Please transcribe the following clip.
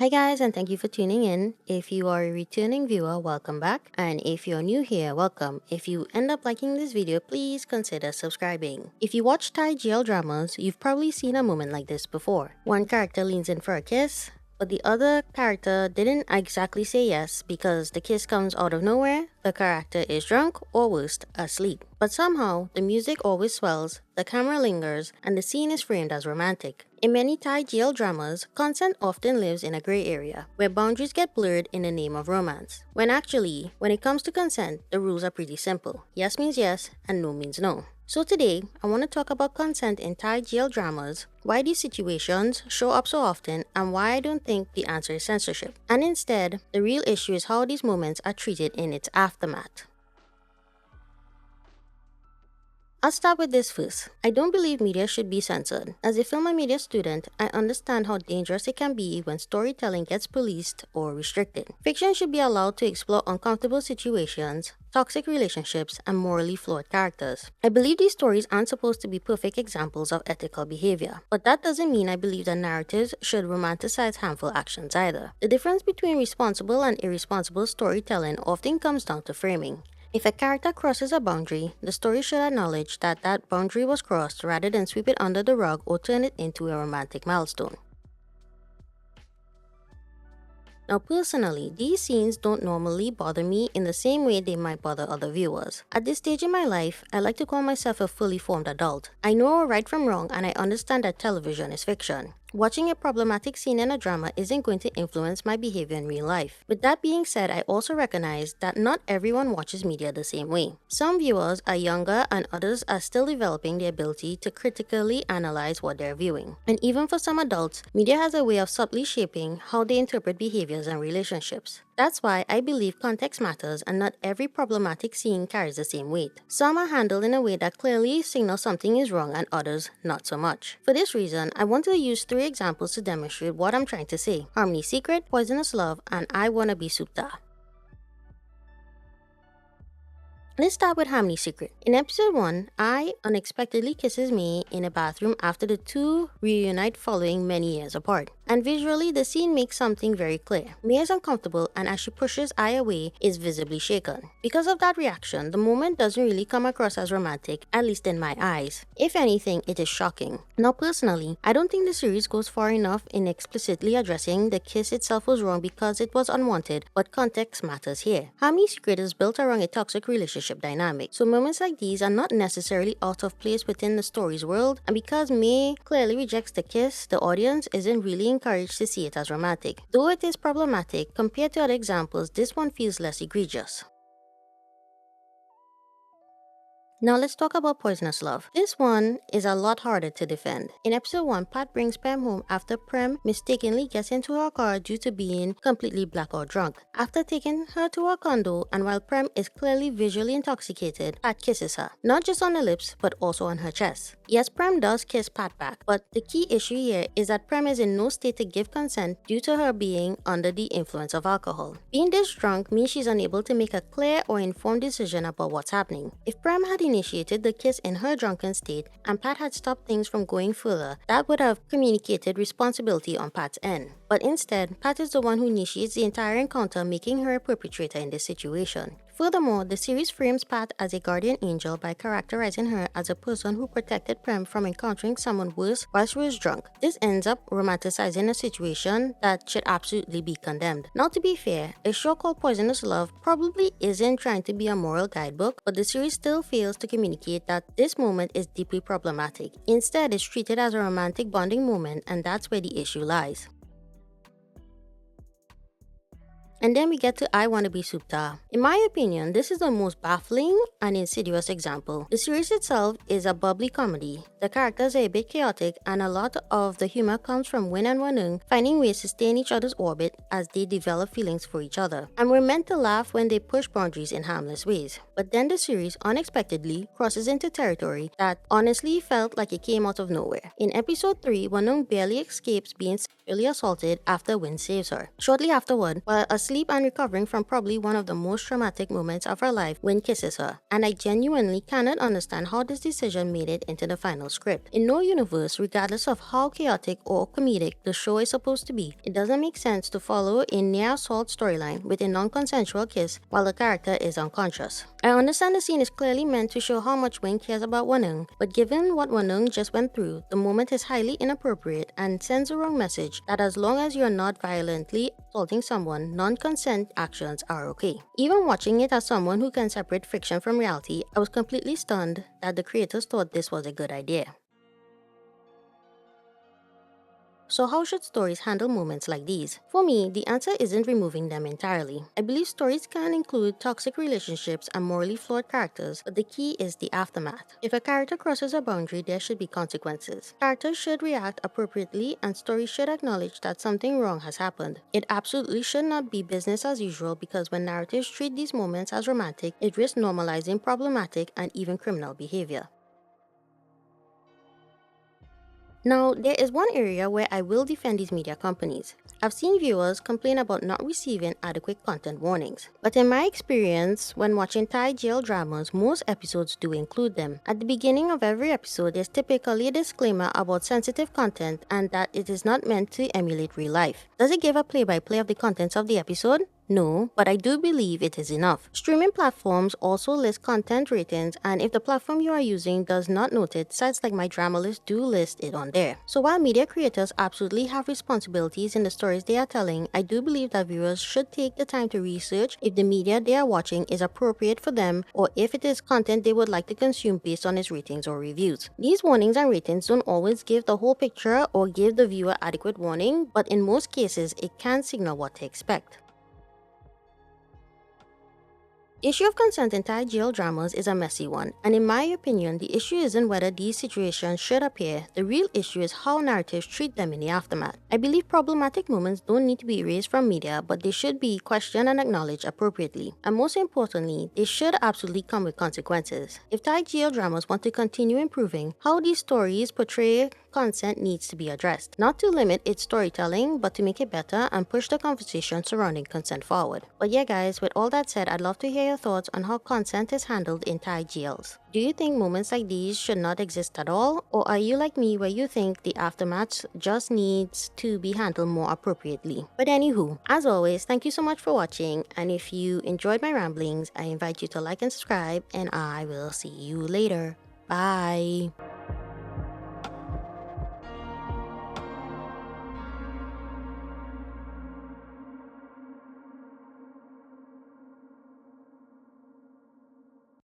Hi guys, and thank you for tuning in. If you are a returning viewer, welcome back. And if you're new here, welcome. If you end up liking this video, please consider subscribing. If you watch Thai jail dramas, you've probably seen a moment like this before. One character leans in for a kiss, but the other character didn't exactly say yes because the kiss comes out of nowhere, the character is drunk, or worst, asleep. But somehow, the music always swells, the camera lingers, and the scene is framed as romantic. In many Thai jail dramas, consent often lives in a gray area, where boundaries get blurred in the name of romance. When actually, when it comes to consent, the rules are pretty simple. Yes means yes, and no means no. So today, I want to talk about consent in Thai jail dramas, why these situations show up so often, and why I don't think the answer is censorship. And instead, the real issue is how these moments are treated in its aftermath. I'll start with this first. I don't believe media should be censored. As a film and media student, I understand how dangerous it can be when storytelling gets policed or restricted. Fiction should be allowed to explore uncomfortable situations, toxic relationships, and morally flawed characters. I believe these stories aren't supposed to be perfect examples of ethical behavior, but that doesn't mean I believe that narratives should romanticize harmful actions either. The difference between responsible and irresponsible storytelling often comes down to framing. If a character crosses a boundary, the story should acknowledge that that boundary was crossed rather than sweep it under the rug or turn it into a romantic milestone. Now personally, these scenes don't normally bother me in the same way they might bother other viewers. At this stage in my life, I like to call myself a fully formed adult. I know right from wrong and I understand that television is fiction. Watching a problematic scene in a drama isn't going to influence my behavior in real life. With that being said, I also recognize that not everyone watches media the same way. Some viewers are younger and others are still developing the ability to critically analyze what they're viewing. And even for some adults, media has a way of subtly shaping how they interpret behaviors and relationships. That's why I believe context matters and not every problematic scene carries the same weight. Some are handled in a way that clearly signals something is wrong and others not so much. For this reason, I want to use three examples to demonstrate what I'm trying to say: Harmony Secret, Poisonous Love, and I Wanna Be Sup'tar. Let's start with Harmony Secret. In episode 1, I unexpectedly kisses May in a bathroom after the two reunite following many years apart. And visually, the scene makes something very clear. May is uncomfortable and as she pushes I away, is visibly shaken. Because of that reaction, the moment doesn't really come across as romantic, at least in my eyes. If anything, it is shocking. Now personally, I don't think the series goes far enough in explicitly addressing the kiss itself was wrong because it was unwanted, but context matters here. Harmony Secret is built around a toxic relationship dynamic, so moments like these are not necessarily out of place within the story's world, and because May clearly rejects the kiss, the audience isn't really encouraged to see it as romantic. Though it is problematic, compared to other examples, this one feels less egregious. Now let's talk about Poisonous Love. This one is a lot harder to defend. In episode 1, Pat brings Prem home after Prem mistakenly gets into her car due to being completely blackout drunk. After taking her to her condo, and while Prem is clearly visually intoxicated, Pat kisses her. Not just on the lips, but also on her chest. Yes, Prem does kiss Pat back, but the key issue here is that Prem is in no state to give consent due to her being under the influence of alcohol. Being this drunk means she's unable to make a clear or informed decision about what's happening. If Prem had initiated the kiss in her drunken state and Pat had stopped things from going further, that would have communicated responsibility on Pat's end. But instead, Pat is the one who initiates the entire encounter, making her a perpetrator in this situation. Furthermore, the series frames Pat as a guardian angel by characterizing her as a person who protected Prem from encountering someone worse while she was drunk. This ends up romanticizing a situation that should absolutely be condemned. Now to be fair, a show called Poisonous Love probably isn't trying to be a moral guidebook, but the series still fails to communicate that this moment is deeply problematic. Instead, it's treated as a romantic bonding moment, and that's where the issue lies. And then we get to I Wanna Be Sup'tar. In my opinion, this is the most baffling and insidious example. The series itself is a bubbly comedy. The characters are a bit chaotic and a lot of the humor comes from Win and Wanung finding ways to stay in each other's orbit as they develop feelings for each other. And we're meant to laugh when they push boundaries in harmless ways. But then the series unexpectedly crosses into territory that honestly felt like it came out of nowhere. In episode 3, Wanung barely escapes being sexually assaulted after Win saves her. Shortly afterward, while asleep asleep and recovering from probably one of the most traumatic moments of her life when kisses her, and I genuinely cannot understand how this decision made it into the final script. In no universe, regardless of how chaotic or comedic the show is supposed to be, it doesn't make sense to follow a near assault storyline with a non-consensual kiss while the character is unconscious. I understand the scene is clearly meant to show how much Wayne cares about Wanung, but given what Wanung just went through, the moment is highly inappropriate and sends the wrong message that as long as you're not violently assaulting someone, non-consent actions are okay. Even watching it as someone who can separate fiction from reality, I was completely stunned that the creators thought this was a good idea. So how should stories handle moments like these? For me, the answer isn't removing them entirely. I believe stories can include toxic relationships and morally flawed characters, but the key is the aftermath. If a character crosses a boundary, there should be consequences. Characters should react appropriately and stories should acknowledge that something wrong has happened. It absolutely should not be business as usual because when narratives treat these moments as romantic, it risks normalizing problematic and even criminal behavior. Now, there is one area where I will defend these media companies. I've seen viewers complain about not receiving adequate content warnings. But in my experience, when watching Thai jail dramas, most episodes do include them. At the beginning of every episode, there's typically a disclaimer about sensitive content and that it is not meant to emulate real life. Does it give a play-by-play of the contents of the episode? No, but I do believe it is enough. Streaming platforms also list content ratings, and if the platform you are using does not note it, sites like My Drama List do list it on there. So while media creators absolutely have responsibilities in the stories they are telling, I do believe that viewers should take the time to research if the media they are watching is appropriate for them or if it is content they would like to consume based on its ratings or reviews. These warnings and ratings don't always give the whole picture or give the viewer adequate warning, but in most cases, it can signal what to expect. The issue of consent in Thai jail dramas is a messy one, and in my opinion, the issue isn't whether these situations should appear. The real issue is how narratives treat them in the aftermath. I believe problematic moments don't need to be erased from media, but they should be questioned and acknowledged appropriately. And most importantly, they should absolutely come with consequences. If Thai jail dramas want to continue improving, how these stories portray consent needs to be addressed. Not to limit its storytelling, but to make it better and push the conversation surrounding consent forward. But yeah guys, with all that said, I'd love to hear your thoughts on how consent is handled in Thai jails. Do you think moments like these should not exist at all? Or are you like me where you think the aftermath just needs to be handled more appropriately? But anywho, as always, thank you so much for watching, and if you enjoyed my ramblings, I invite you to like and subscribe, and I will see you later. Bye!